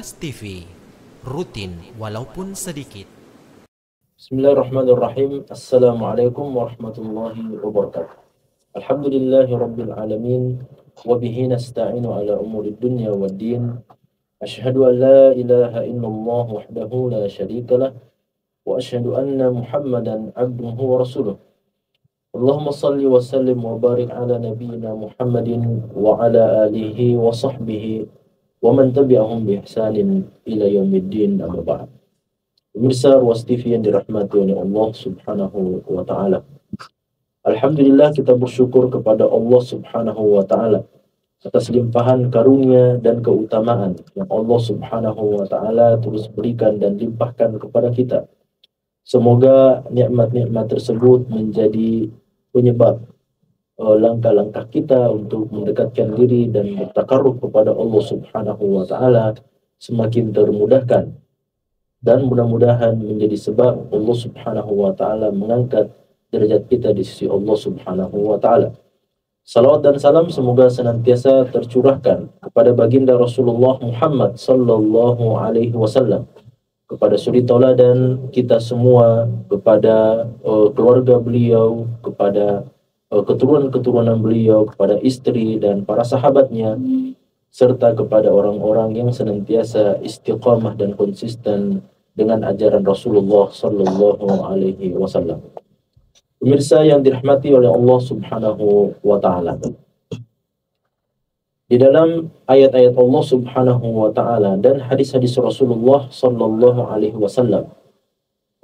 Kilas TV, rutin walaupun sedikit. Bismillahirrahmanirrahim. Assalamualaikum warahmatullahi wabarakatuh. Alhamdulillahi rabbil alamin. Wabihi nasta'inu ala umurid dunya waddin. Ashhadu an la ilaha illallah wahdahu la syarika lah. Wa ashhadu anna muhammadan abduhu wa rasuluh. Allahumma salli wa sallim wa barik ala nabiyyina Muhammadin wa ala alihi wa sahbihi wa man tabi'ahum bi ihsanin ila yaumiddin, amma ba'd. Pemirsa Ruas TV yang dirahmati oleh Allah Subhanahu wa Ta'ala. Alhamdulillah, kita bersyukur kepada Allah Subhanahu wa Ta'ala atas limpahan karunia dan keutamaan yang Allah Subhanahu wa Ta'ala terus berikan dan limpahkan kepada kita. Semoga nikmat-nikmat tersebut menjadi penyebab langkah-langkah kita untuk mendekatkan diri dan bertakarruf kepada Allah Subhanahu wa Ta'ala semakin termudahkan. Dan mudah-mudahan menjadi sebab Allah Subhanahu wa Ta'ala mengangkat derajat kita di sisi Allah Subhanahu wa Ta'ala. Salawat dan salam semoga senantiasa tercurahkan kepada baginda Rasulullah Muhammad sallallahu alaihi wasallam, kepada suri tauladan kita semua, kepada keluarga beliau, kepada keturunan-keturunan beliau, kepada istri dan para sahabatnya, serta kepada orang-orang yang senantiasa istiqamah dan konsisten dengan ajaran Rasulullah sallallahu alaihi wasallam. Pemirsa yang dirahmati oleh Allah Subhanahu wa Ta'ala, di dalam ayat-ayat Allah Subhanahu wa Ta'ala dan hadis-hadis Rasulullah sallallahu alaihi wasallam,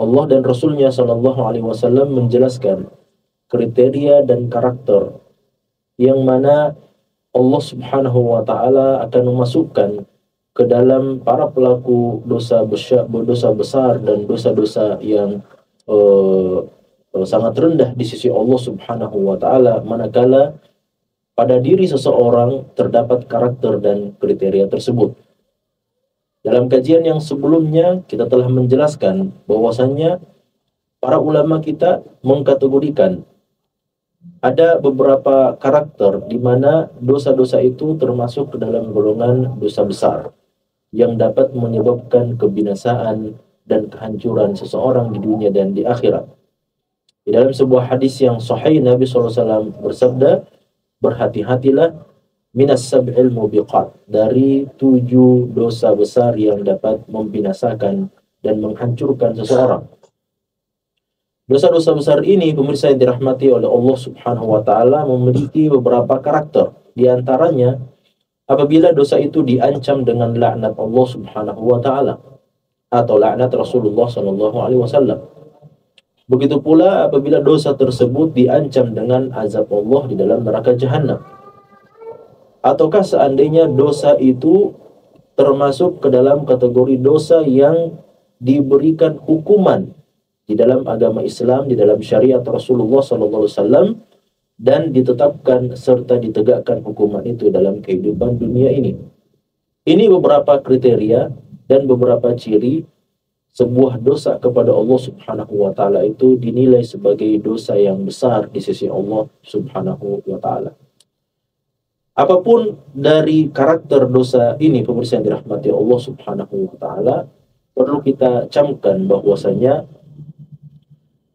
Allah dan Rasulnya sallallahu alaihi wasallam menjelaskan kriteria dan karakter yang mana Allah Subhanahu wa Ta'ala akan memasukkan ke dalam para pelaku dosa besar dan dosa-dosa yang sangat rendah di sisi Allah Subhanahu wa Ta'ala, manakala pada diri seseorang terdapat karakter dan kriteria tersebut. Dalam kajian yang sebelumnya kita telah menjelaskan bahwasannya para ulama kita mengkategorikan ada beberapa karakter di mana dosa-dosa itu termasuk ke dalam golongan dosa besar yang dapat menyebabkan kebinasaan dan kehancuran seseorang di dunia dan di akhirat. Di dalam sebuah hadis yang sahih, Nabi SAW bersabda, berhati-hatilah minas sab'il mubiqat, dari 7 dosa besar yang dapat membinasakan dan menghancurkan seseorang. Dosa-dosa besar ini, pemirsa yang dirahmati oleh Allah Subhanahu wa Ta'ala, memiliki beberapa karakter. Di antaranya, apabila dosa itu diancam dengan laknat Allah Subhanahu wa Ta'ala atau laknat Rasulullah sallallahu alaihi wasallam. Begitu pula apabila dosa tersebut diancam dengan azab Allah di dalam neraka jahanam. Ataukah seandainya dosa itu termasuk ke dalam kategori dosa yang diberikan hukuman di dalam agama Islam, di dalam syariat Rasulullah sallallahu alaihi wasallam, dan ditetapkan serta ditegakkan hukuman itu dalam kehidupan dunia ini. Ini beberapa kriteria dan beberapa ciri sebuah dosa kepada Allah Subhanahu wa Ta'ala itu dinilai sebagai dosa yang besar di sisi Allah Subhanahu wa Ta'ala. Apapun dari karakter dosa ini, pemirsa yang dirahmati Allah Subhanahu wa Ta'ala, perlu kita camkan bahwasanya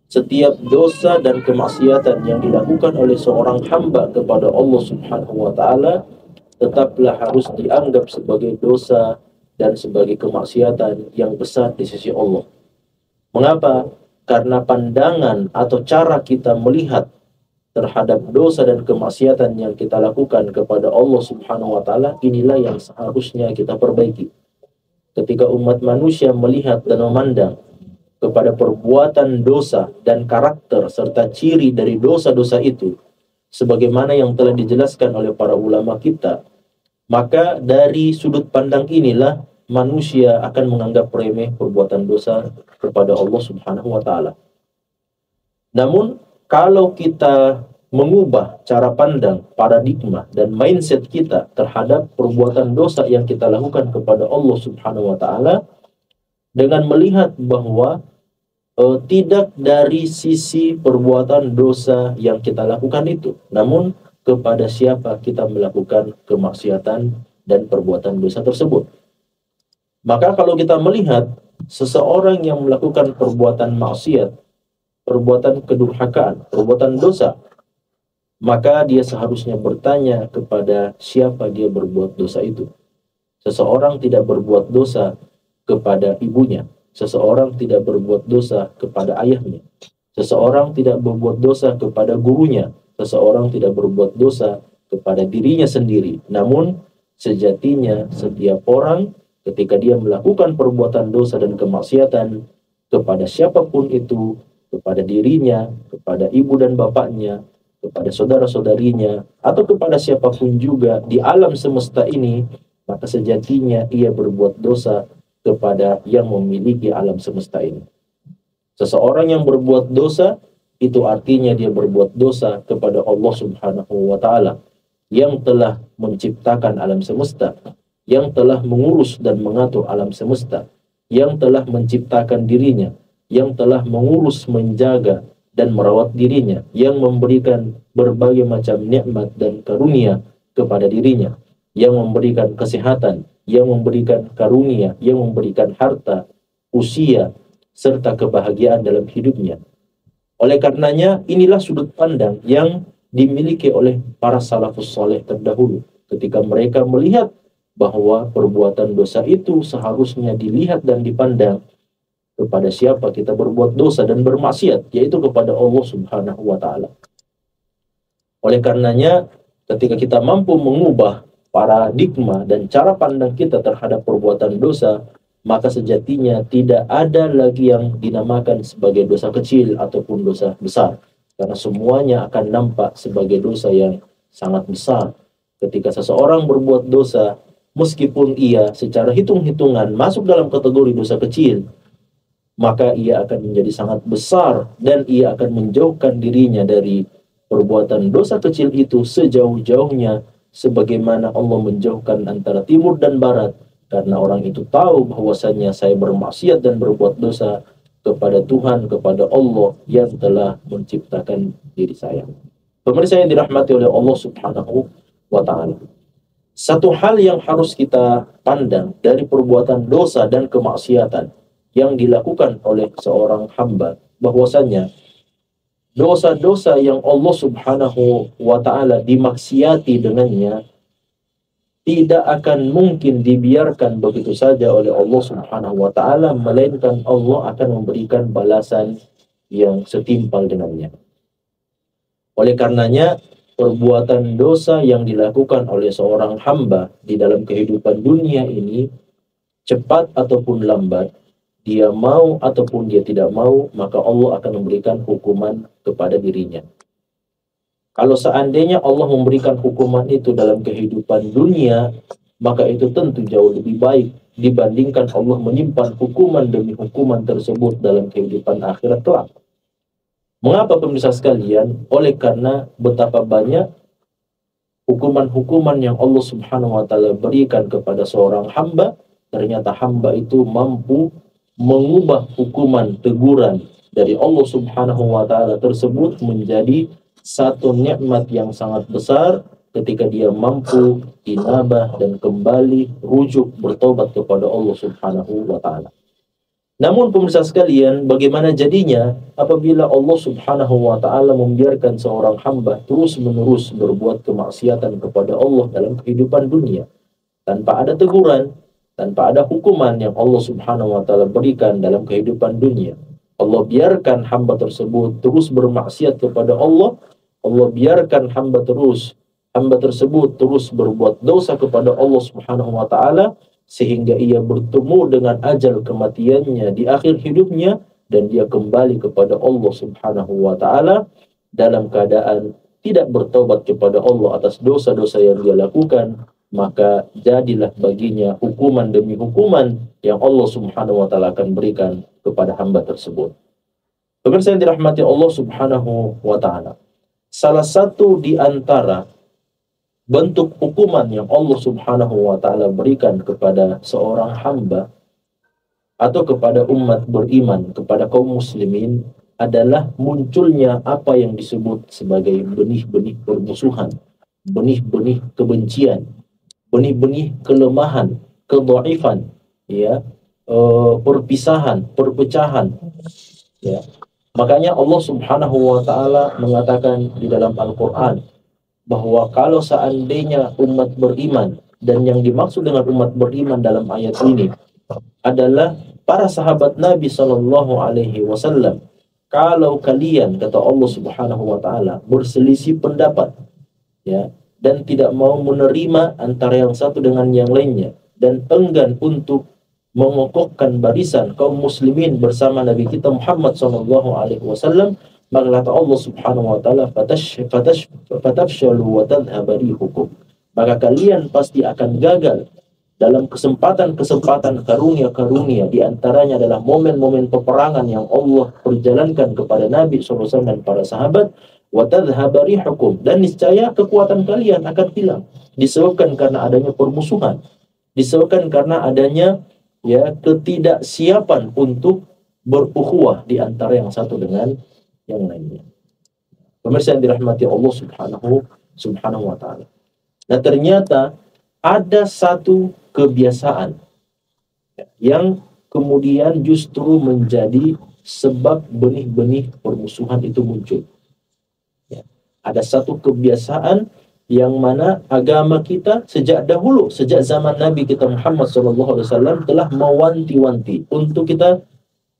setiap dosa dan kemaksiatan yang dilakukan oleh seorang hamba kepada Allah Subhanahu wa Ta'ala tetaplah harus dianggap sebagai dosa dan sebagai kemaksiatan yang besar di sisi Allah. Mengapa? Karena pandangan atau cara kita melihat terhadap dosa dan kemaksiatan yang kita lakukan kepada Allah Subhanahu wa Ta'ala, inilah yang seharusnya kita perbaiki. Ketika umat manusia melihat dan memandang kepada perbuatan dosa dan karakter serta ciri dari dosa-dosa itu sebagaimana yang telah dijelaskan oleh para ulama kita, maka dari sudut pandang inilah manusia akan menganggap remeh perbuatan dosa kepada Allah Subhanahu wa Ta'ala. Namun kalau kita mengubah cara pandang, paradigma dan mindset kita terhadap perbuatan dosa yang kita lakukan kepada Allah Subhanahu wa Ta'ala dengan melihat bahwa tidak dari sisi perbuatan dosa yang kita lakukan itu, namun kepada siapa kita melakukan kemaksiatan dan perbuatan dosa tersebut. Maka kalau kita melihat seseorang yang melakukan perbuatan maksiat, perbuatan kedurhakaan, perbuatan dosa, maka dia seharusnya bertanya kepada siapa dia berbuat dosa itu. Seseorang tidak berbuat dosa kepada ibunya, seseorang tidak berbuat dosa kepada ayahnya, seseorang tidak berbuat dosa kepada gurunya, seseorang tidak berbuat dosa kepada dirinya sendiri. Namun sejatinya setiap orang ketika dia melakukan perbuatan dosa dan kemaksiatan kepada siapapun itu, kepada dirinya, kepada ibu dan bapaknya, kepada saudara-saudarinya, atau kepada siapapun juga di alam semesta ini, maka sejatinya ia berbuat dosa kepada yang memiliki alam semesta ini. Seseorang yang berbuat dosa, itu artinya dia berbuat dosa kepada Allah Subhanahu wa Ta'ala, yang telah menciptakan alam semesta, yang telah mengurus dan mengatur alam semesta, yang telah menciptakan dirinya, yang telah mengurus, menjaga, dan merawat dirinya, yang memberikan berbagai macam nikmat dan karunia kepada dirinya, yang memberikan kesehatan, yang memberikan karunia, yang memberikan harta, usia, serta kebahagiaan dalam hidupnya. Oleh karenanya, inilah sudut pandang yang dimiliki oleh para salafus saleh terdahulu ketika mereka melihat bahwa perbuatan dosa itu seharusnya dilihat dan dipandang kepada siapa kita berbuat dosa dan bermaksiat, yaitu kepada Allah Subhanahu wa Ta'ala. Oleh karenanya, ketika kita mampu mengubah paradigma dan cara pandang kita terhadap perbuatan dosa, maka sejatinya tidak ada lagi yang dinamakan sebagai dosa kecil ataupun dosa besar, karena semuanya akan nampak sebagai dosa yang sangat besar. Ketika seseorang berbuat dosa, meskipun ia secara hitung-hitungan masuk dalam kategori dosa kecil, maka ia akan menjadi sangat besar dan ia akan menjauhkan dirinya dari perbuatan dosa kecil itu sejauh-jauhnya, sebagaimana Allah menjauhkan antara timur dan barat, karena orang itu tahu bahwasanya saya bermaksiat dan berbuat dosa kepada Tuhan, kepada Allah yang telah menciptakan diri saya. Pemirsa yang dirahmati oleh Allah Subhanahu wa Ta'ala, satu hal yang harus kita pandang dari perbuatan dosa dan kemaksiatan yang dilakukan oleh seorang hamba, bahwasanya dosa-dosa yang Allah Subhanahu wa Ta'ala dimaksiati dengannya tidak akan mungkin dibiarkan begitu saja oleh Allah Subhanahu wa Ta'ala, melainkan Allah akan memberikan balasan yang setimpal dengannya. Oleh karenanya, perbuatan dosa yang dilakukan oleh seorang hamba di dalam kehidupan dunia ini, cepat ataupun lambat, dia mau ataupun dia tidak mau, maka Allah akan memberikan hukuman kepada dirinya. Kalau seandainya Allah memberikan hukuman itu dalam kehidupan dunia, maka itu tentu jauh lebih baik dibandingkan Allah menyimpan hukuman demi hukuman tersebut dalam kehidupan akhirat kelak. Mengapa pemirsa sekalian? Oleh karena betapa banyak hukuman-hukuman yang Allah Subhanahu wa Ta'ala berikan kepada seorang hamba, ternyata hamba itu mampu mengubah hukuman teguran dari Allah Subhanahu wa Ta'ala tersebut menjadi satu nikmat yang sangat besar ketika dia mampu inabah dan kembali rujuk bertobat kepada Allah Subhanahu wa Ta'ala. Namun pemirsa sekalian, bagaimana jadinya apabila Allah Subhanahu wa Ta'ala membiarkan seorang hamba terus-menerus berbuat kemaksiatan kepada Allah dalam kehidupan dunia tanpa ada teguran, tanpa ada hukuman yang Allah Subhanahu wa Ta'ala berikan dalam kehidupan dunia? Allah biarkan hamba tersebut terus bermaksiat kepada Allah. Allah biarkan hamba tersebut terus berbuat dosa kepada Allah Subhanahu wa Ta'ala, sehingga ia bertemu dengan ajal kematiannya di akhir hidupnya, dan dia kembali kepada Allah Subhanahu wa Ta'ala dalam keadaan tidak bertobat kepada Allah atas dosa-dosa yang dia lakukan. Maka jadilah baginya hukuman demi hukuman yang Allah Subhanahu wa Ta'ala akan berikan kepada hamba tersebut. Pemirsa yang dirahmati Allah Subhanahu wa Ta'ala, salah satu di antara bentuk hukuman yang Allah Subhanahu wa Ta'ala berikan kepada seorang hamba atau kepada umat beriman, kepada kaum muslimin, adalah munculnya apa yang disebut sebagai benih-benih permusuhan, benih-benih kebencian, benih-benih kelemahan, kedhaifan ya, perpisahan, perpecahan, ya. Makanya Allah Subhanahu wa taala mengatakan di dalam Al-Qur'an bahwa kalau seandainya umat beriman, dan yang dimaksud dengan umat beriman dalam ayat ini adalah para sahabat Nabi Shallallahu alaihi wasallam, kalau kalian, kata Allah Subhanahu wa taala, berselisih pendapat, ya, dan tidak mau menerima antara yang satu dengan yang lainnya, dan enggan untuk mengokohkan barisan kaum muslimin bersama Nabi kita Muhammad sallallahu alaihi wasallam, maka kata Allah Subhanahu wa taala, fatafshalu wa tadhhabu rihukum, maka kalian pasti akan gagal dalam kesempatan-kesempatan karunia-karunia, di antaranya adalah momen-momen peperangan yang Allah perjalankan kepada Nabi SAW dan para sahabat. Wa tadhhabu rihukum, dan niscaya kekuatan kalian akan hilang, disebabkan karena adanya permusuhan, disebabkan karena adanya, ya, ketidaksiapan untuk berukhuwah di antara yang satu dengan yang lainnya. Pemirsa yang dirahmati Allah Subhanahu wa taala. Nah, ternyata ada satu kebiasaan yang kemudian justru menjadi sebab benih-benih permusuhan itu muncul. Ya. Ada satu kebiasaan yang mana agama kita sejak dahulu, sejak zaman Nabi kita Muhammad SAW telah mewanti-wanti untuk kita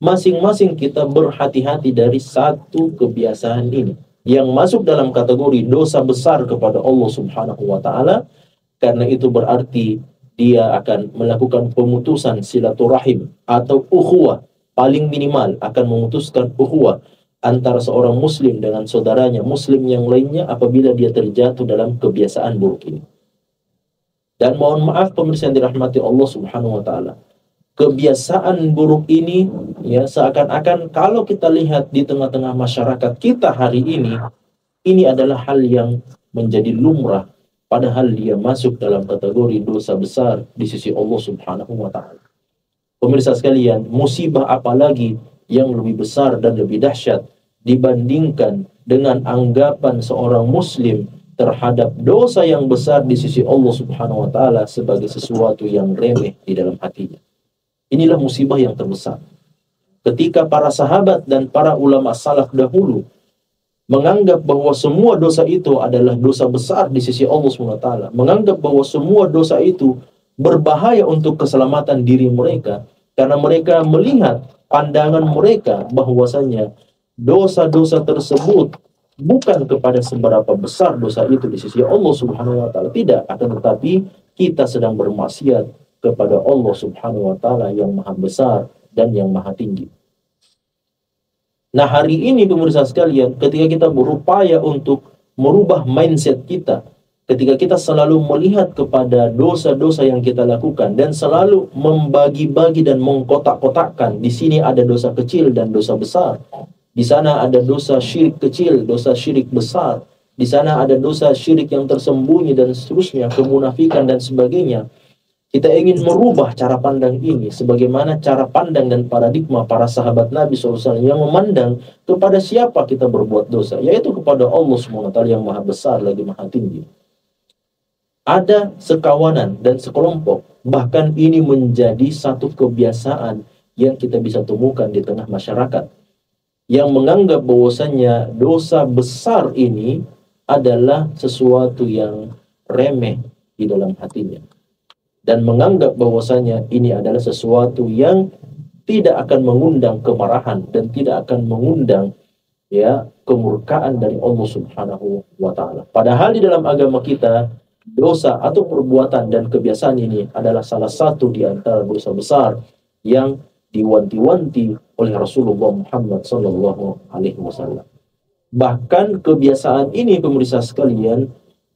masing-masing kita berhati-hati dari satu kebiasaan ini yang masuk dalam kategori dosa besar kepada Allah Subhanahu wa taala. Karena itu berarti dia akan melakukan pemutusan silaturahim atau ukhuwah, paling minimal akan memutuskan ukhuwah antara seorang muslim dengan saudaranya muslim yang lainnya apabila dia terjatuh dalam kebiasaan buruk ini. Dan mohon maaf pemirsa yang dirahmati Allah Subhanahu wa taala, kebiasaan buruk ini, ya, seakan-akan kalau kita lihat di tengah-tengah masyarakat kita hari ini adalah hal yang menjadi lumrah, padahal dia masuk dalam kategori dosa besar di sisi Allah Subhanahu wa taala. Pemirsa sekalian, musibah apalagi yang lebih besar dan lebih dahsyat dibandingkan dengan anggapan seorang muslim terhadap dosa yang besar di sisi Allah Subhanahu wa taala sebagai sesuatu yang remeh di dalam hatinya. Inilah musibah yang terbesar. Ketika para sahabat dan para ulama salaf dahulu menganggap bahwa semua dosa itu adalah dosa besar di sisi Allah Subhanahu wa taala, menganggap bahwa semua dosa itu berbahaya untuk keselamatan diri mereka, karena mereka melihat pandangan mereka bahwasanya dosa-dosa tersebut bukan kepada seberapa besar dosa itu di sisi Allah Subhanahu wa taala, tidak, akan tetapi kita sedang bermaksiat kepada Allah Subhanahu wa taala yang maha besar dan yang maha tinggi. Nah, hari ini pemirsa sekalian, ketika kita berupaya untuk merubah mindset kita, ketika kita selalu melihat kepada dosa-dosa yang kita lakukan dan selalu membagi-bagi dan mengkotak-kotakkan, di sini ada dosa kecil dan dosa besar, di sana ada dosa syirik kecil, dosa syirik besar, di sana ada dosa syirik yang tersembunyi dan seterusnya, kemunafikan dan sebagainya. Kita ingin merubah cara pandang ini sebagaimana cara pandang dan paradigma para sahabat Nabi SAW yang memandang kepada siapa kita berbuat dosa, yaitu kepada Allah SWT yang maha besar lagi maha tinggi. Ada sekawanan dan sekelompok, bahkan ini menjadi satu kebiasaan yang kita bisa temukan di tengah masyarakat, yang menganggap bahwasannya dosa besar ini adalah sesuatu yang remeh di dalam hatinya, dan menganggap bahwasanya ini adalah sesuatu yang tidak akan mengundang kemarahan dan tidak akan mengundang, ya, kemurkaan dari Allah Subhanahu wa taala. Padahal di dalam agama kita, dosa atau perbuatan dan kebiasaan ini adalah salah satu di antara dosa besar yang diwanti-wanti oleh Rasulullah Muhammad sallallahu alaihi wasallam. Bahkan kebiasaan ini pemirsa sekalian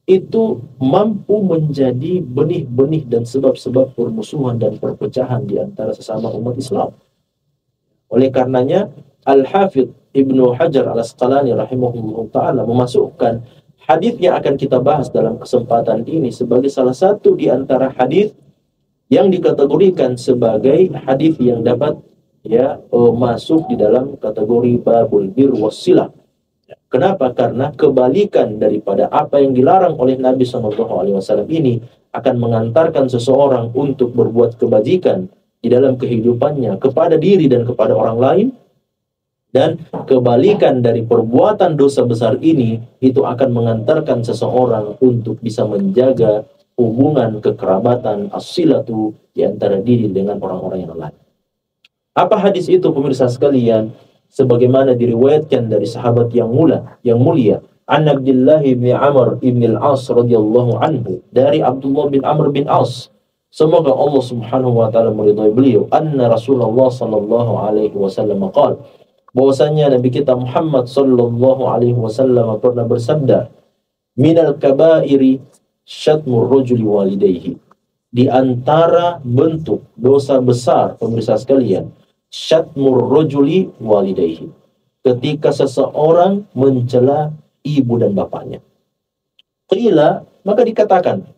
itu mampu menjadi benih-benih dan sebab-sebab permusuhan dan perpecahan di antara sesama umat Islam. Oleh karenanya Al-Hafidh Ibnu Hajar Al-Asqalani rahimahullah ta'ala memasukkan hadis yang akan kita bahas dalam kesempatan ini sebagai salah satu di antara hadis yang dikategorikan sebagai hadis yang dapat, ya, masuk di dalam kategori babul bir wassilah. Kenapa? Karena kebalikan daripada apa yang dilarang oleh Nabi SAW ini akan mengantarkan seseorang untuk berbuat kebajikan di dalam kehidupannya kepada diri dan kepada orang lain, dan kebalikan dari perbuatan dosa besar ini itu akan mengantarkan seseorang untuk bisa menjaga hubungan kekerabatan as-silatu di antara diri dengan orang-orang yang lain. Apa hadis itu pemirsa sekalian? Sebagaimana diriwayatkan dari sahabat yang mulia, An Abdullah bin Amr bin Al-As radhiyallahu anhu, dari Abdullah bin Amr bin As, semoga Allah Subhanahu wa taala meridhai beliau, anna Rasulullah sallallahu alaihi wasallam qala, bahwasanya Nabi kita Muhammad sallallahu alaihi wasallam pernah bersabda, minal kabairi syatmur rajuli walidayhi, di antara bentuk dosa besar pemirsa sekalian, syatmur rajuli walidayhi, ketika seseorang mencela ibu dan bapaknya. Qila, maka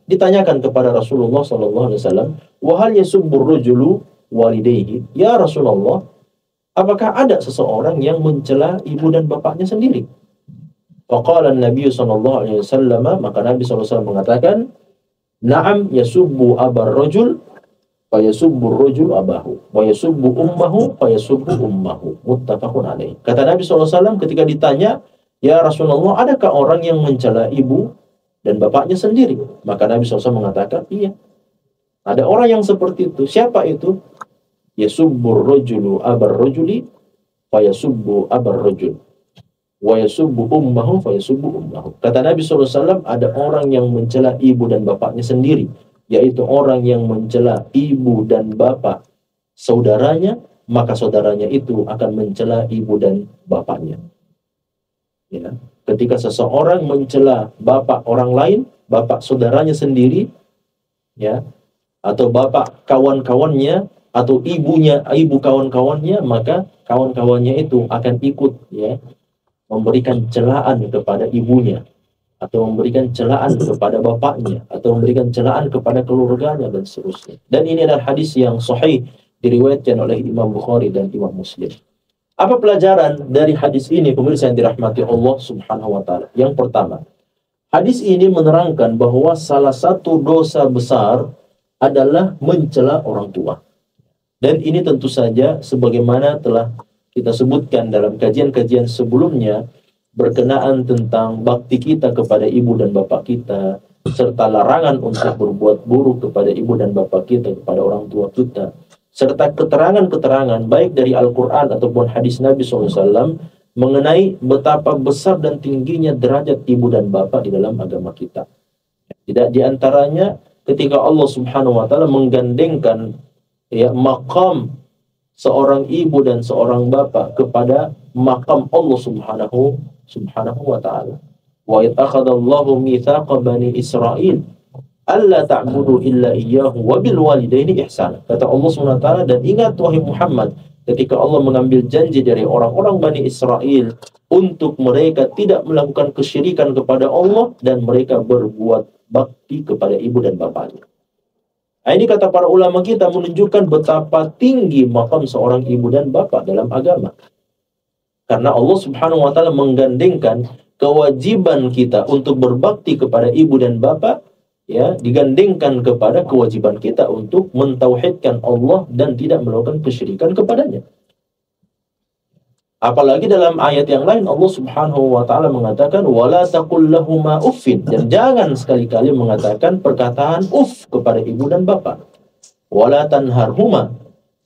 ditanyakan kepada Rasulullah sallallahu alaihi wasallam, wa hal yasubbur rajulu walidayhi, ya Rasulullah, apakah ada seseorang yang mencela ibu dan bapaknya sendiri? Faqala Nabi sallallahu alaihi wasallam, maka Nabi sallallahu alaihi wasallam mengatakan, na'am yasubbu abar rajul fa yasubbu rajul abahu wa yasubbu ummahu fa yasubbu ummahu, muttafaqun alaih. Kata Nabi sallallahu alaihi wasallam ketika ditanya, ya Rasulullah, adakah orang yang mencela ibu dan bapaknya sendiri? Maka Nabi sallallahu alaihi wasallam mengatakan, iya, ada orang yang seperti itu. Siapa itu? Yasubbur rajulu abar rajuli fa yasubbu abar rajul wa yasubbu ummahu fa yasubbu ummahu. Kata Nabi SAW, ada orang yang mencela ibu dan bapaknya sendiri, yaitu orang yang mencela ibu dan bapak saudaranya, maka saudaranya itu akan mencela ibu dan bapaknya. Ya. Ketika seseorang mencela bapak orang lain, bapak saudaranya sendiri, ya, atau bapak kawan-kawannya, atau ibu kawan-kawannya, maka kawan-kawannya itu akan ikut, ya, memberikan celaan kepada ibunya, atau memberikan celaan kepada bapaknya, atau memberikan celaan kepada keluarganya, dan seterusnya. Dan ini adalah hadis yang sahih, diriwayatkan oleh Imam Bukhari dan Imam Muslim. Apa pelajaran dari hadis ini pemirsa yang dirahmati Allah Subhanahu wa taala? Yang pertama, hadis ini menerangkan bahwa salah satu dosa besar adalah mencela orang tua. Dan ini tentu saja sebagaimana telah kita sebutkan dalam kajian-kajian sebelumnya berkenaan tentang bakti kita kepada ibu dan bapak kita, serta larangan untuk berbuat buruk kepada ibu dan bapak kita, kepada orang tua kita, serta keterangan-keterangan baik dari Al-Quran ataupun hadis Nabi SAW mengenai betapa besar dan tingginya derajat ibu dan bapak di dalam agama kita. Tidak diantaranya ketika Allah Subhanahu wa taala menggandengkan, ya, maqam seorang ibu dan seorang bapak kepada maqam Allah Subhanahu wa taala. Wa ittakhadallahu mitsaqa bani Israil alla ta'budu illa iyyahu wa bil walidaini ihsana. Kata Allah Subhanahu wa taala, dan ingat wahai Muhammad, ketika Allah mengambil janji dari orang-orang Bani Israel untuk mereka tidak melakukan kesyirikan kepada Allah dan mereka berbuat bakti kepada ibu dan bapaknya. Nah, ini kata para ulama kita menunjukkan betapa tinggi maqam seorang ibu dan bapak dalam agama. Karena Allah Subhanahu wa taala menggandengkan kewajiban kita untuk berbakti kepada ibu dan bapak, ya, digandengkan kepada kewajiban kita untuk mentauhidkan Allah dan tidak melakukan kesyirikan kepadanya. Apalagi dalam ayat yang lain Allah Subhanahu wa taala mengatakan wala taqul lahuma uffin, dan jangan sekali-kali mengatakan perkataan uff kepada ibu dan bapak. Wala tanharhuma,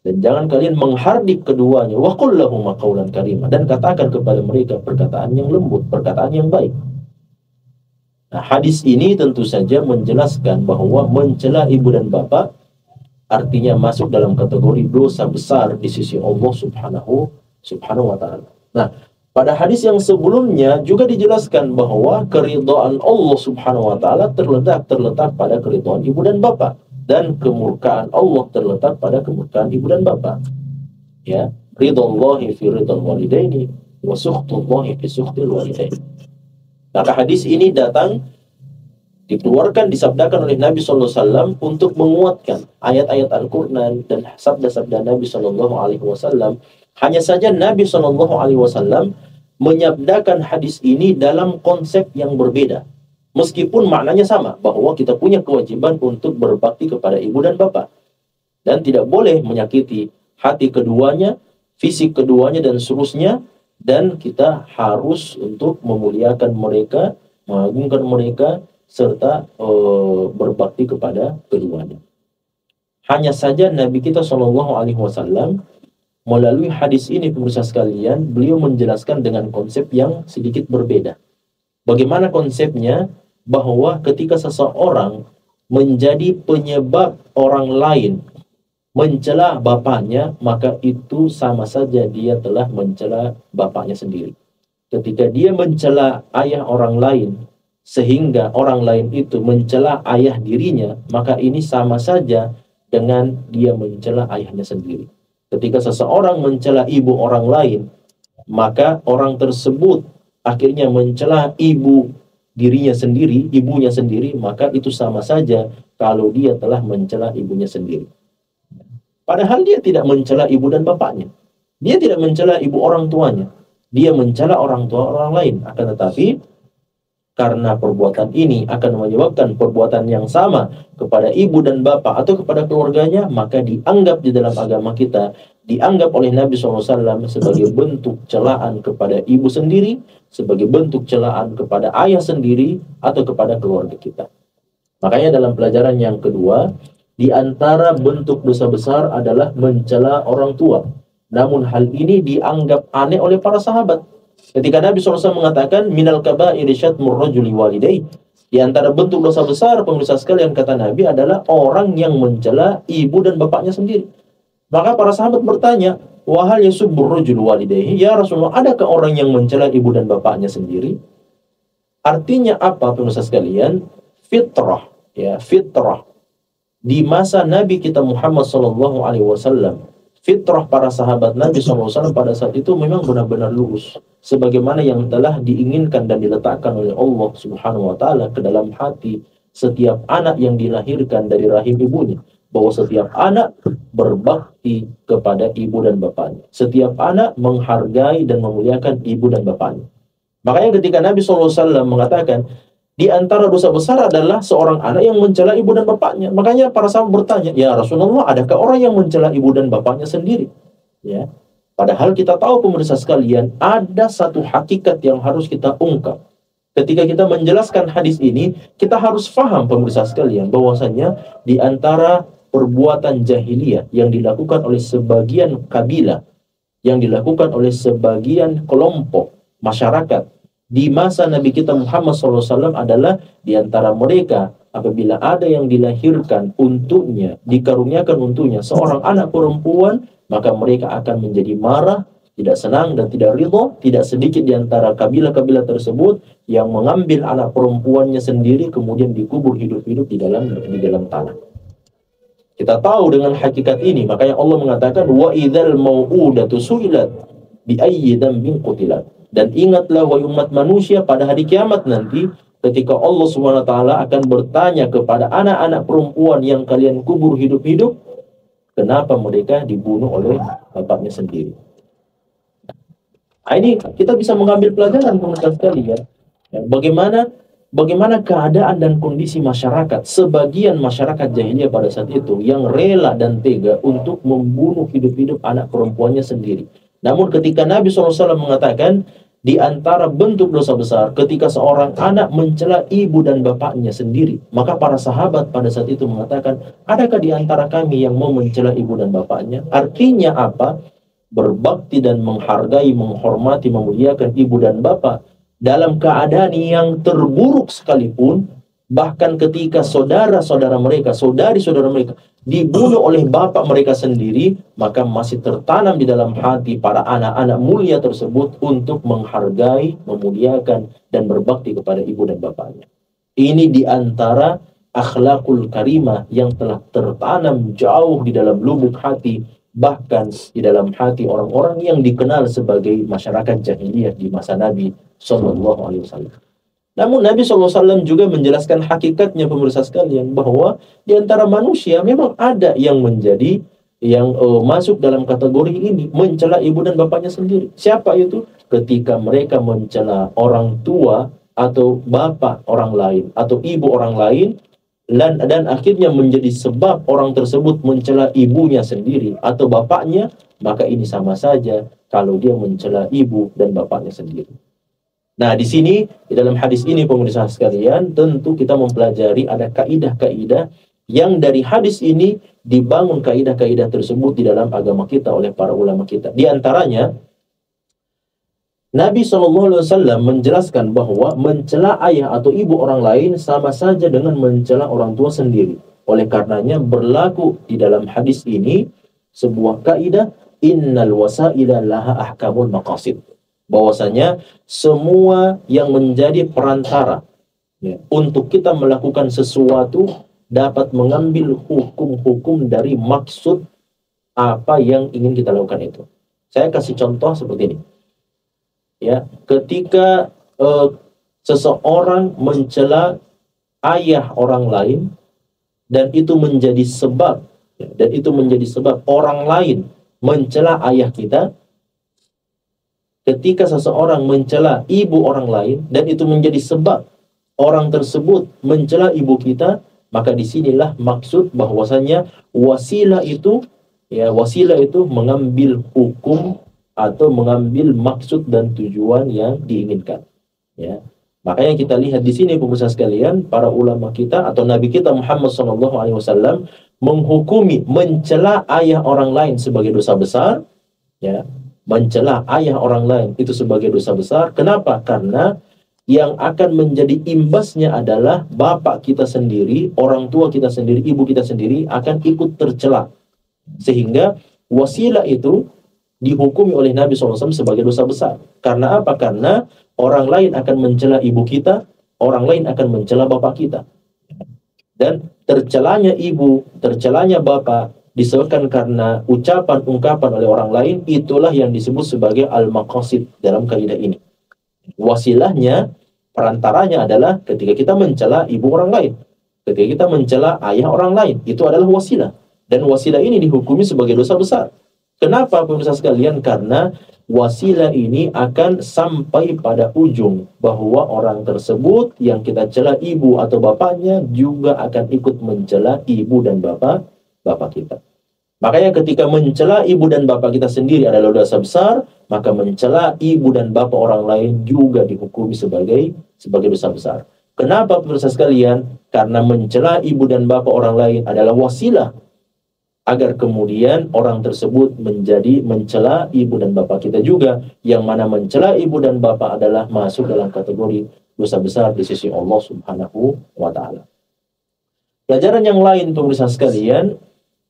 dan jangan kalian menghardik keduanya. Wa qul lahuma qawlan karima, dan katakan kepada mereka perkataan yang lembut, perkataan yang baik. Nah, hadis ini tentu saja menjelaskan bahwa mencela ibu dan bapak artinya masuk dalam kategori dosa besar di sisi Allah Subhanahu wa ta'ala. Nah, pada hadis yang sebelumnya juga dijelaskan bahwa keridhaan Allah Subhanahu wa ta'ala terletak pada keridhaan ibu dan bapak, dan kemurkaan Allah terletak pada kemurkaan ibu dan bapak. Ya, ridhallahi fi ridhal walidaini wa sukhtullahi fi sukhtil walidaini. Maka hadis ini dikeluarkan, disabdakan oleh Nabi SAW untuk menguatkan ayat-ayat Al-Quran dan sabda-sabda Nabi SAW. Hanya saja Nabi SAW menyabdakan hadis ini dalam konsep yang berbeda. Meskipun maknanya sama, bahwa kita punya kewajiban untuk berbakti kepada ibu dan bapak. dan tidak boleh menyakiti hati keduanya, fisik keduanya dan seterusnya, dan kita harus untuk memuliakan mereka, mengagungkan mereka, serta berbakti kepada keduanya. Hanya saja Nabi kita Shallallahu Alaihi Wasallam melalui hadis ini, pemirsa sekalian, beliau menjelaskan dengan konsep yang sedikit berbeda. Bagaimana konsepnya? Bahwa ketika seseorang menjadi penyebab orang lain mencela bapaknya, maka itu sama saja dia telah mencela bapaknya sendiri. Ketika dia mencela ayah orang lain, sehingga orang lain itu mencela ayah dirinya, maka ini sama saja dengan dia mencela ayahnya sendiri. Ketika seseorang mencela ibu orang lain, maka orang tersebut akhirnya mencela ibu dirinya sendiri, ibunya sendiri, maka itu sama saja kalau dia telah mencela ibunya sendiri. Padahal dia tidak mencela ibu dan bapaknya. Dia tidak mencela ibu orang tuanya. Dia mencela orang tua orang lain. Akan tetapi, karena perbuatan ini akan menyebabkan perbuatan yang sama kepada ibu dan bapak atau kepada keluarganya, maka dianggap di dalam agama kita, dianggap oleh Nabi SAW sebagai bentuk celaan kepada ibu sendiri, sebagai bentuk celaan kepada ayah sendiri, atau kepada keluarga kita. Makanya dalam pelajaran yang kedua, di antara bentuk dosa besar adalah mencela orang tua. Namun hal ini dianggap aneh oleh para sahabat. Ketika Nabi SAW mengatakan, minal kaba'iri syatmur rajuli walidayhi, di antara bentuk dosa besar, pemirsa sekalian, kata Nabi, adalah orang yang mencela ibu dan bapaknya sendiri. Maka para sahabat bertanya, wahal yasubbur rajul walidayhi, ya Rasulullah, adakah orang yang mencela ibu dan bapaknya sendiri? Artinya apa, pemirsa sekalian? Fitrah, ya, fitrah. Di masa Nabi kita Muhammad SAW, fitrah para sahabat Nabi SAW pada saat itu memang benar-benar lurus, sebagaimana yang telah diinginkan dan diletakkan oleh Allah Subhanahu wa Ta'ala ke dalam hati setiap anak yang dilahirkan dari rahim ibunya, bahwa setiap anak berbakti kepada ibu dan bapaknya, setiap anak menghargai dan memuliakan ibu dan bapaknya. Makanya ketika Nabi SAW mengatakan, di antara dosa besar adalah seorang anak yang mencela ibu dan bapaknya. Makanya para sahabat bertanya, ya Rasulullah, adakah orang yang mencela ibu dan bapaknya sendiri? Ya. Padahal kita tahu, pemirsa sekalian, ada satu hakikat yang harus kita ungkap. Ketika kita menjelaskan hadis ini, kita harus paham, pemirsa sekalian, bahwasanya di antara perbuatan jahiliyah yang dilakukan oleh sebagian kabilah, yang dilakukan oleh sebagian kelompok masyarakat di masa Nabi kita Muhammad SAW adalah di antara mereka, apabila ada yang dilahirkan untuknya, dikaruniakan untuknya seorang anak perempuan, maka mereka akan menjadi marah, tidak senang dan tidak ridho. Tidak sedikit di antara kabilah-kabilah tersebut yang mengambil anak perempuannya sendiri kemudian dikubur hidup-hidup di dalam tanah. Kita tahu dengan hakikat ini, makanya Allah mengatakan, wa idzal mau'udatu su'ilat bi ayyi dzambin qutilat. Dan ingatlah, wahai umat manusia, pada hari kiamat nanti, ketika Allah SWT akan bertanya kepada anak-anak perempuan yang kalian kubur hidup-hidup, kenapa mereka dibunuh oleh bapaknya sendiri. Nah, ini kita bisa mengambil pelajaran, teman-teman sekalian, ya, bagaimana keadaan dan kondisi masyarakat, sebagian masyarakat jahiliyah pada saat itu, yang rela dan tega untuk membunuh hidup-hidup anak perempuannya sendiri. Namun ketika Nabi SAW mengatakan, di antara bentuk dosa besar ketika seorang anak mencela ibu dan bapaknya sendiri, maka para sahabat pada saat itu mengatakan, adakah di antara kami yang mau mencela ibu dan bapaknya? Artinya apa? Berbakti dan menghargai, menghormati, memuliakan ibu dan bapak dalam keadaan yang terburuk sekalipun. Bahkan ketika saudara-saudara mereka, saudari-saudara mereka dibunuh oleh bapak mereka sendiri, maka masih tertanam di dalam hati para anak-anak mulia tersebut untuk menghargai, memuliakan, dan berbakti kepada ibu dan bapaknya. Ini diantara akhlakul karimah yang telah tertanam jauh di dalam lubuk hati, bahkan di dalam hati orang-orang yang dikenal sebagai masyarakat jahiliyah di masa Nabi SAW. Namun Nabi SAW juga menjelaskan hakikatnya, pemirsa sekalian, bahwa di antara manusia memang ada yang masuk dalam kategori ini, mencela ibu dan bapaknya sendiri. Siapa itu? Ketika mereka mencela orang tua atau bapak orang lain atau ibu orang lain, dan akhirnya menjadi sebab orang tersebut mencela ibunya sendiri atau bapaknya, maka ini sama saja kalau dia mencela ibu dan bapaknya sendiri. Nah, di sini, di dalam hadis ini pemirsa sekalian, tentu kita mempelajari ada kaidah-kaidah yang dari hadis ini dibangun kaidah-kaidah tersebut di dalam agama kita oleh para ulama kita. Di antaranya, Nabi SAW menjelaskan bahwa mencela ayah atau ibu orang lain sama saja dengan mencela orang tua sendiri. Oleh karenanya berlaku di dalam hadis ini sebuah kaidah, innal wasaila laha ahkamul maqasid. Bahwasanya semua yang menjadi perantara untuk kita melakukan sesuatu dapat mengambil hukum-hukum dari maksud apa yang ingin kita lakukan itu. Saya kasih contoh seperti ini. Ya, ketika seseorang mencela ayah orang lain dan itu menjadi sebab orang lain mencela ayah kita, ketika seseorang mencela ibu orang lain dan itu menjadi sebab orang tersebut mencela ibu kita, maka disinilah maksud bahwasanya wasilah itu mengambil hukum atau mengambil maksud dan tujuan yang diinginkan. Ya, makanya kita lihat di sini pemirsa sekalian, para ulama kita atau Nabi kita Muhammad SAW menghukumi mencela ayah orang lain sebagai dosa besar. Ya, mencela ayah orang lain itu sebagai dosa besar. Kenapa? Karena yang akan menjadi imbasnya adalah bapak kita sendiri, orang tua kita sendiri, ibu kita sendiri akan ikut tercela. Sehingga wasilah itu dihukumi oleh Nabi SAW sebagai dosa besar. Karena apa? Karena orang lain akan mencela ibu kita, orang lain akan mencela bapak kita. Dan tercelanya ibu, tercelanya bapak disebabkan karena ucapan-ungkapan oleh orang lain, itulah yang disebut sebagai al-maqasid dalam kaidah ini. Wasilahnya, perantaranya adalah ketika kita mencela ibu orang lain, ketika kita mencela ayah orang lain, itu adalah wasilah. Dan wasilah ini dihukumi sebagai dosa besar. Kenapa pemirsa sekalian? Karena wasilah ini akan sampai pada ujung bahwa orang tersebut yang kita cela ibu atau bapaknya juga akan ikut mencela ibu dan bapak kita. Makanya ketika mencela ibu dan bapak kita sendiri adalah dosa besar, maka mencela ibu dan bapak orang lain juga dihukumi sebagai dosa besar. Kenapa pemirsa sekalian? Karena mencela ibu dan bapak orang lain adalah wasilah agar kemudian orang tersebut menjadi mencela ibu dan bapak kita juga, yang mana mencela ibu dan bapak adalah masuk dalam kategori dosa besar di sisi Allah Subhanahu wa Ta'ala. Pelajaran yang lain pemirsa sekalian,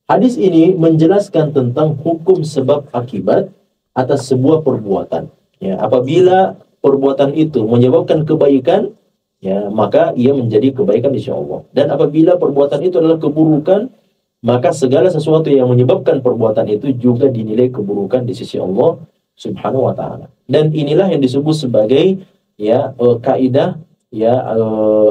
hadis ini menjelaskan tentang hukum sebab akibat atas sebuah perbuatan. Ya, apabila perbuatan itu menyebabkan kebaikan, ya, maka ia menjadi kebaikan di sisi Allah. Dan apabila perbuatan itu adalah keburukan, maka segala sesuatu yang menyebabkan perbuatan itu juga dinilai keburukan di sisi Allah Subhanahu wa Ta'ala. Dan inilah yang disebut sebagai kaidah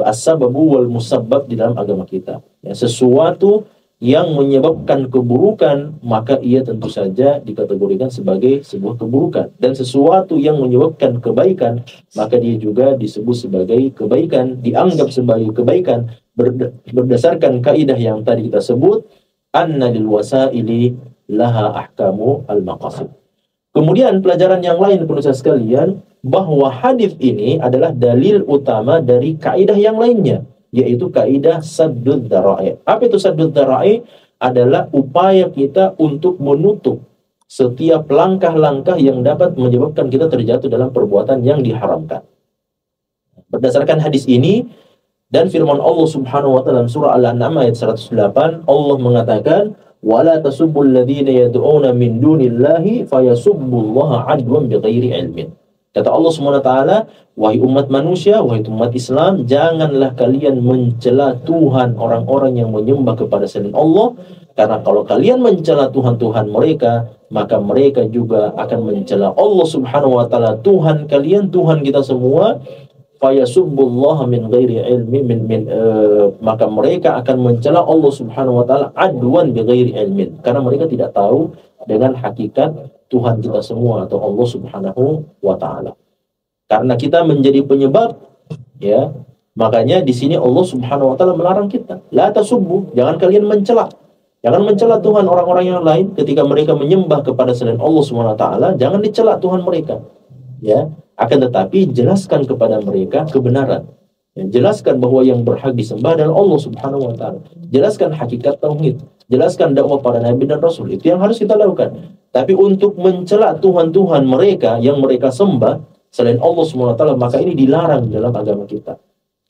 as-sababu wal musabbab di dalam agama kita. Ya, sesuatu yang menyebabkan keburukan, maka ia tentu saja dikategorikan sebagai sebuah keburukan. Dan sesuatu yang menyebabkan kebaikan, maka dia juga disebut sebagai kebaikan, dianggap sebagai kebaikan berdasarkan kaidah yang tadi kita sebut, anna lil wasaili laha ahkamu al-maqasid. Kemudian pelajaran yang lain pemirsa sekalian, bahwa hadis ini adalah dalil utama dari kaidah yang lainnya, yaitu kaidah saddud dzara'i. Apa itu saddud dzara'i? Adalah upaya kita untuk menutup setiap langkah-langkah yang dapat menyebabkan kita terjatuh dalam perbuatan yang diharamkan. Berdasarkan hadis ini dan firman Allah Subhanahu wa Ta'ala dalam surah Al-An'am ayat 108, Allah mengatakan, "Wala tasubbul ladzina yad'una min dunillahi fayasubbullaha 'adwan bighairi ilmin." Kata Allah Subhanahu wa Ta'ala, wahai umat manusia, wahai umat Islam, janganlah kalian mencela Tuhan orang-orang yang menyembah kepada selain Allah, karena kalau kalian mencela Tuhan-Tuhan mereka, maka mereka juga akan mencela Allah Subhanahu wa Ta'ala, Tuhan kalian, Tuhan kita semua. Fayasubbullaha min ghairi ilmi maka mereka akan mencela Allah Subhanahu wa Ta'ala adwan bighairi ilmin, karena mereka tidak tahu dengan hakikat Tuhan kita semua atau Allah Subhanahu wa Ta'ala. Karena kita menjadi penyebab, ya, Makanya di sini Allah Subhanahu wa taala melarang kita, la tasubbu, jangan kalian mencela. Jangan mencela Tuhan orang-orang yang lain ketika mereka menyembah kepada selain Allah Subhanahu wa taala, jangan dicela Tuhan mereka. Ya, akan tetapi jelaskan kepada mereka kebenaran. Ya, jelaskan bahwa yang berhak disembah adalah Allah Subhanahu wa taala. Jelaskan hakikat tauhid, jelaskan dakwah para nabi dan rasul. Itu yang harus kita lakukan. Tapi untuk mencela Tuhan-Tuhan mereka yang mereka sembah selain Allah Subhanahu wa taala, maka ini dilarang dalam agama kita.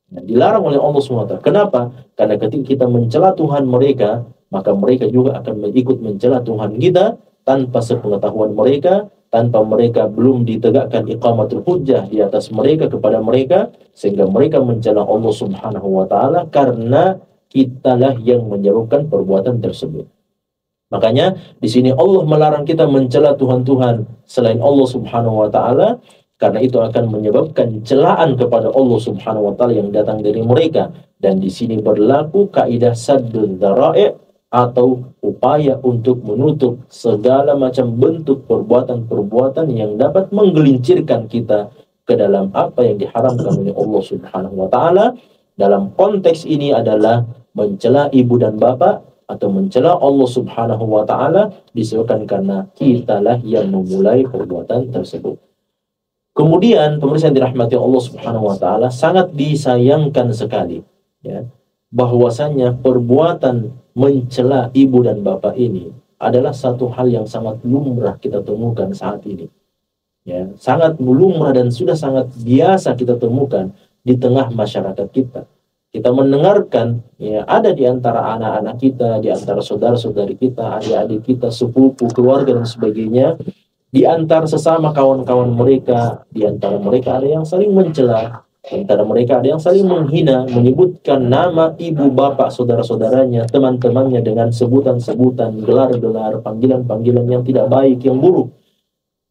Nah, dilarang oleh Allah SWT. Kenapa? Karena ketika kita mencela Tuhan mereka, maka mereka juga akan ikut mencela Tuhan kita tanpa sepengetahuan mereka, tanpa mereka belum ditegakkan iqamatul hujjah di atas mereka kepada mereka, sehingga mereka mencela Allah Subhanahu wa taala karena kitalah yang menyebabkan perbuatan tersebut. Makanya di sini Allah melarang kita mencela Tuhan-Tuhan selain Allah Subhanahu wa taala, karena itu akan menyebabkan celaan kepada Allah Subhanahu wa taala yang datang dari mereka. Dan di sini berlaku kaidah saddul dzara'i, atau upaya untuk menutup segala macam bentuk perbuatan-perbuatan yang dapat menggelincirkan kita ke dalam apa yang diharamkan oleh Allah Subhanahu wa taala. Dalam konteks ini adalah mencela ibu dan bapak atau mencela Allah Subhanahu wa taala disebabkan karena kitalah yang memulai perbuatan tersebut. Kemudian pemirsa yang dirahmati Allah Subhanahu wa taala, sangat disayangkan sekali ya, bahwasanya perbuatan mencela ibu dan bapak ini adalah satu hal yang sangat lumrah kita temukan saat ini. Ya, sangat lumrah dan sudah sangat biasa kita temukan di tengah masyarakat kita. Kita mendengarkan ya, ada di antara anak-anak kita, di antara saudara-saudari kita, adik-adik kita, sepupu, keluarga dan sebagainya, di antara sesama kawan-kawan mereka, di antara mereka ada yang saling mencela, di antara mereka ada yang saling menghina, menyebutkan nama ibu bapak saudara-saudaranya, teman-temannya dengan sebutan-sebutan, gelar-gelar, panggilan-panggilan yang tidak baik, yang buruk.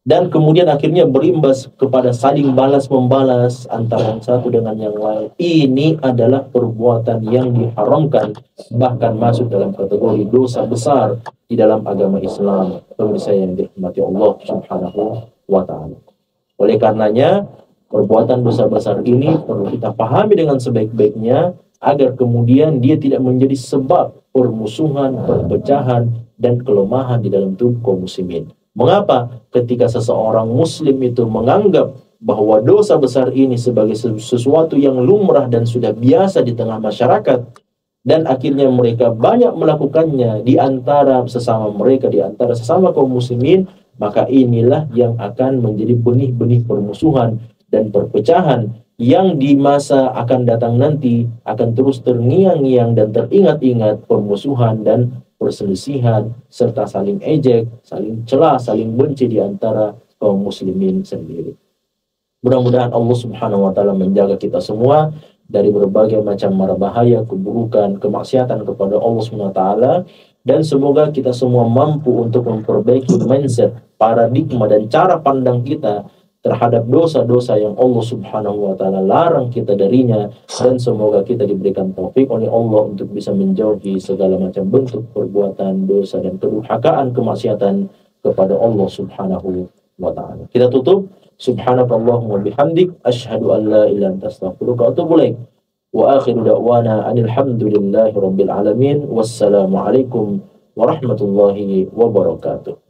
Dan kemudian akhirnya berimbas kepada saling balas-membalas antara yang satu dengan yang lain. Ini adalah perbuatan yang diharamkan, bahkan masuk dalam kategori dosa besar di dalam agama Islam. Pemirsa yang dirahmati Allah Subhanahu wa taala. Oleh karenanya, perbuatan dosa besar ini perlu kita pahami dengan sebaik-baiknya agar kemudian dia tidak menjadi sebab permusuhan, perpecahan, dan kelemahan di dalam tubuh kaum muslimin. Mengapa? Ketika seseorang muslim itu menganggap bahwa dosa besar ini sebagai sesuatu yang lumrah dan sudah biasa di tengah masyarakat, dan akhirnya mereka banyak melakukannya di antara sesama mereka, di antara sesama kaum muslimin, maka inilah yang akan menjadi benih-benih permusuhan dan perpecahan yang di masa akan datang nanti akan terus terngiang-ngiang dan teringat-ingat permusuhan dan perselisihan serta saling ejek, saling celah, saling benci di antara kaum muslimin sendiri. Mudah-mudahan Allah Subhanahu wa taala menjaga kita semua dari berbagai macam mara bahaya, keburukan, kemaksiatan kepada Allah Subhanahu wa taala, dan semoga kita semua mampu untuk memperbaiki mindset, paradigma dan cara pandang kita terhadap dosa-dosa yang Allah Subhanahu wa taala larang kita darinya, dan semoga kita diberikan taufik oleh Allah untuk bisa menjauhi segala macam bentuk perbuatan dosa dan kedurhakaan kemaksiatan kepada Allah Subhanahu wa taala. Kita tutup, subhanakallahumma bihamdik asyhadu an la ilaha illa anta astaghfiruka wa atubu ilaik. Wa akhiru da'wana anil hamdulillahi rabbil alamin. Wassalamu alaikum warahmatullahi wabarakatuh.